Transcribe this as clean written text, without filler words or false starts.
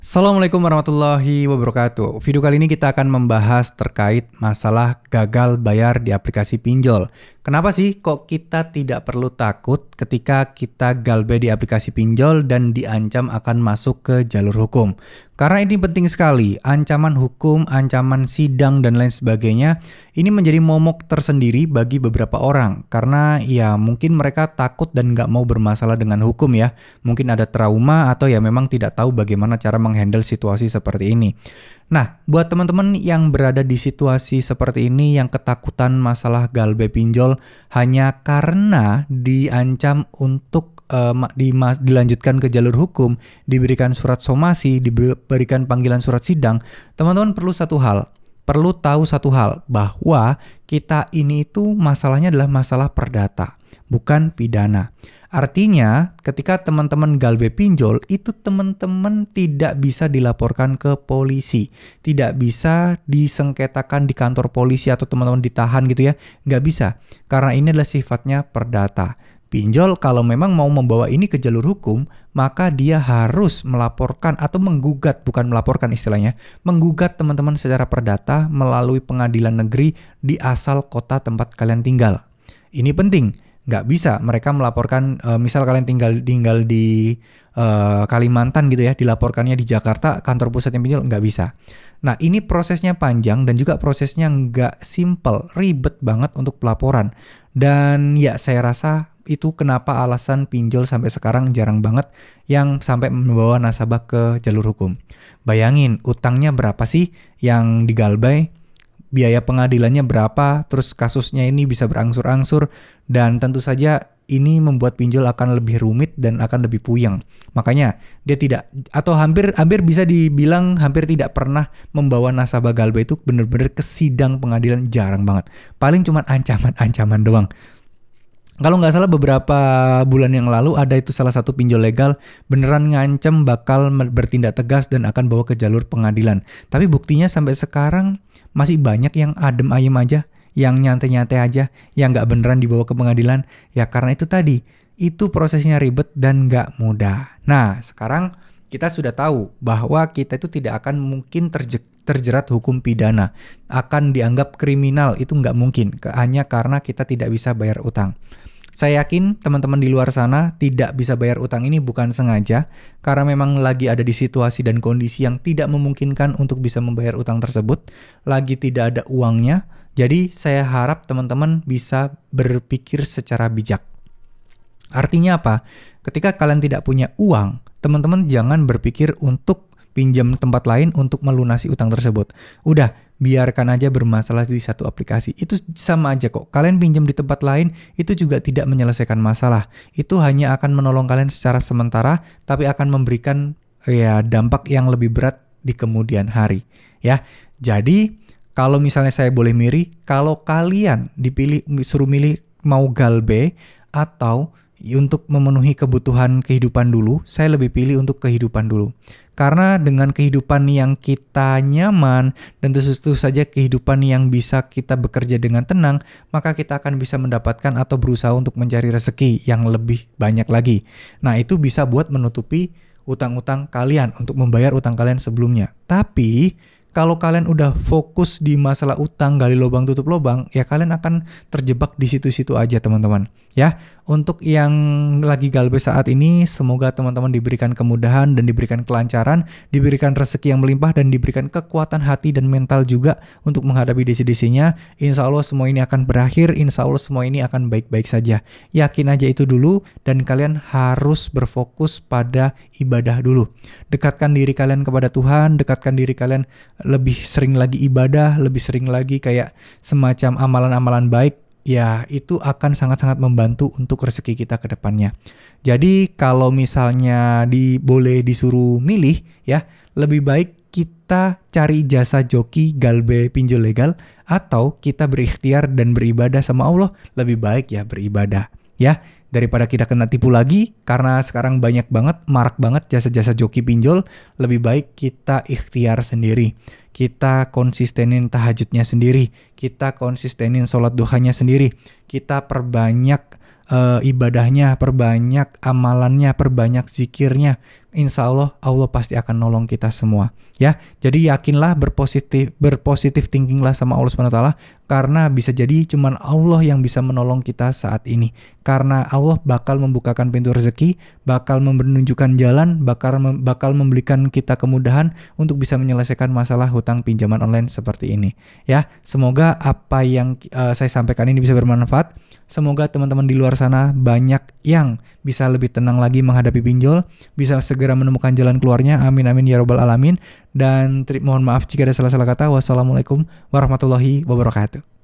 Assalamualaikum warahmatullahi wabarakatuh. Video kali ini kita akan membahas terkait masalah gagal bayar di aplikasi pinjol. Kenapa sih kok kita tidak perlu takut ketika kita galbay di aplikasi pinjol dan diancam akan masuk ke jalur hukum? Karena ini penting sekali, ancaman hukum, ancaman sidang dan lain sebagainya ini menjadi momok tersendiri bagi beberapa orang. Karena ya mungkin mereka takut dan nggak mau bermasalah dengan hukum ya. Mungkin ada trauma atau ya memang tidak tahu bagaimana cara menghandle situasi seperti ini. Nah, buat teman-teman yang berada di situasi seperti ini yang ketakutan masalah galbay pinjol hanya karena diancam untuk dilanjutkan ke jalur hukum, diberikan surat somasi, diberikan panggilan surat sidang, teman-teman perlu tahu satu hal, bahwa kita ini itu masalahnya adalah masalah perdata, bukan pidana. Artinya, ketika teman-teman galbay pinjol, itu teman-teman tidak bisa dilaporkan ke polisi. Tidak bisa disengketakan di kantor polisi atau teman-teman ditahan gitu ya. Nggak bisa, karena ini adalah sifatnya perdata. Pinjol kalau memang mau membawa ini ke jalur hukum, maka dia harus melaporkan atau menggugat, bukan melaporkan istilahnya, menggugat teman-teman secara perdata melalui pengadilan negeri di asal kota tempat kalian tinggal. Ini penting. Nggak bisa mereka melaporkan, misal kalian tinggal di Kalimantan gitu ya, dilaporkannya di Jakarta, kantor pusatnya pinjol, nggak bisa. Nah, ini prosesnya panjang dan juga prosesnya nggak simple, ribet banget untuk pelaporan. Dan ya saya rasa itu kenapa alasan pinjol sampai sekarang jarang banget yang sampai membawa nasabah ke jalur hukum. Bayangin, utangnya berapa sih yang digalbay? Biaya pengadilannya berapa, terus kasusnya ini bisa berangsur-angsur, dan tentu saja ini membuat pinjol akan lebih rumit dan akan lebih puyeng. Makanya dia tidak, atau hampir bisa dibilang hampir tidak pernah membawa nasabah galbay itu benar-benar ke sidang pengadilan, jarang banget. Paling cuma ancaman-ancaman doang. Kalau nggak salah beberapa bulan yang lalu ada itu salah satu pinjol legal beneran ngancem bakal bertindak tegas dan akan bawa ke jalur pengadilan. Tapi buktinya sampai sekarang masih banyak yang adem ayem aja, yang nyantai-nyantai aja, yang nggak beneran dibawa ke pengadilan. Ya karena itu tadi, itu prosesnya ribet dan nggak mudah. Nah sekarang kita sudah tahu bahwa kita itu tidak akan mungkin terjerat hukum pidana, akan dianggap kriminal, itu nggak mungkin, hanya karena kita tidak bisa bayar utang. Saya yakin teman-teman di luar sana tidak bisa bayar utang ini bukan sengaja, karena memang lagi ada di situasi dan kondisi yang tidak memungkinkan untuk bisa membayar utang tersebut, lagi tidak ada uangnya. Jadi saya harap teman-teman bisa berpikir secara bijak. Artinya apa? Ketika kalian tidak punya uang, teman-teman jangan berpikir untuk pinjam tempat lain untuk melunasi utang tersebut. Udah, biarkan aja bermasalah di satu aplikasi. Itu sama aja kok. Kalian pinjam di tempat lain, itu juga tidak menyelesaikan masalah. Itu hanya akan menolong kalian secara sementara, tapi akan memberikan ya dampak yang lebih berat di kemudian hari. Ya, jadi kalau misalnya saya boleh milih, kalau kalian suruh milih mau galbay atau untuk memenuhi kebutuhan kehidupan dulu, saya lebih pilih untuk kehidupan dulu. Karena dengan kehidupan yang kita nyaman dan tentu saja kehidupan yang bisa kita bekerja dengan tenang, maka kita akan bisa mendapatkan atau berusaha untuk mencari rezeki yang lebih banyak lagi. Nah, itu bisa buat menutupi utang-utang kalian, untuk membayar utang kalian sebelumnya. Tapi kalau kalian udah fokus di masalah utang, gali lubang tutup lubang, ya kalian akan terjebak di situ-situ aja teman-teman. Ya, untuk yang lagi galbay saat ini, semoga teman-teman diberikan kemudahan dan diberikan kelancaran, diberikan rezeki yang melimpah dan diberikan kekuatan hati dan mental juga untuk menghadapi desi-desinya. Insya Allah semua ini akan berakhir, insya Allah semua ini akan baik-baik saja. Yakin aja itu dulu, dan kalian harus berfokus pada ibadah dulu. Dekatkan diri kalian kepada Tuhan, dekatkan diri kalian lebih sering lagi ibadah, lebih sering lagi kayak semacam amalan-amalan baik, ya itu akan sangat-sangat membantu untuk rezeki kita ke depannya. Jadi kalau misalnya boleh disuruh milih ya, lebih baik kita cari jasa joki galbay pinjol legal, atau kita berikhtiar dan beribadah sama Allah, lebih baik ya beribadah ya, daripada kita kena tipu lagi. Karena sekarang marak banget jasa-jasa joki pinjol. Lebih baik kita ikhtiar sendiri, kita konsistenin tahajudnya sendiri, kita konsistenin sholat duhanya sendiri, kita perbanyak ibadahnya, perbanyak amalannya, perbanyak zikirnya. insya Allah Allah pasti akan nolong kita semua ya. Jadi yakinlah, berpositif thinkinglah sama Allah Subhanahu wa taala, karena bisa jadi cuman Allah yang bisa menolong kita saat ini. Karena Allah bakal membukakan pintu rezeki, bakal menunjukkan jalan, bakal memberikan kita kemudahan untuk bisa menyelesaikan masalah hutang pinjaman online seperti ini ya. Semoga apa yang saya sampaikan ini bisa bermanfaat. Semoga teman-teman di luar sana banyak yang bisa lebih tenang lagi menghadapi pinjol, bisa segera menemukan jalan keluarnya. Amin amin ya robbal alamin. Dan mohon maaf jika ada salah-salah kata. Wassalamualaikum warahmatullahi wabarakatuh.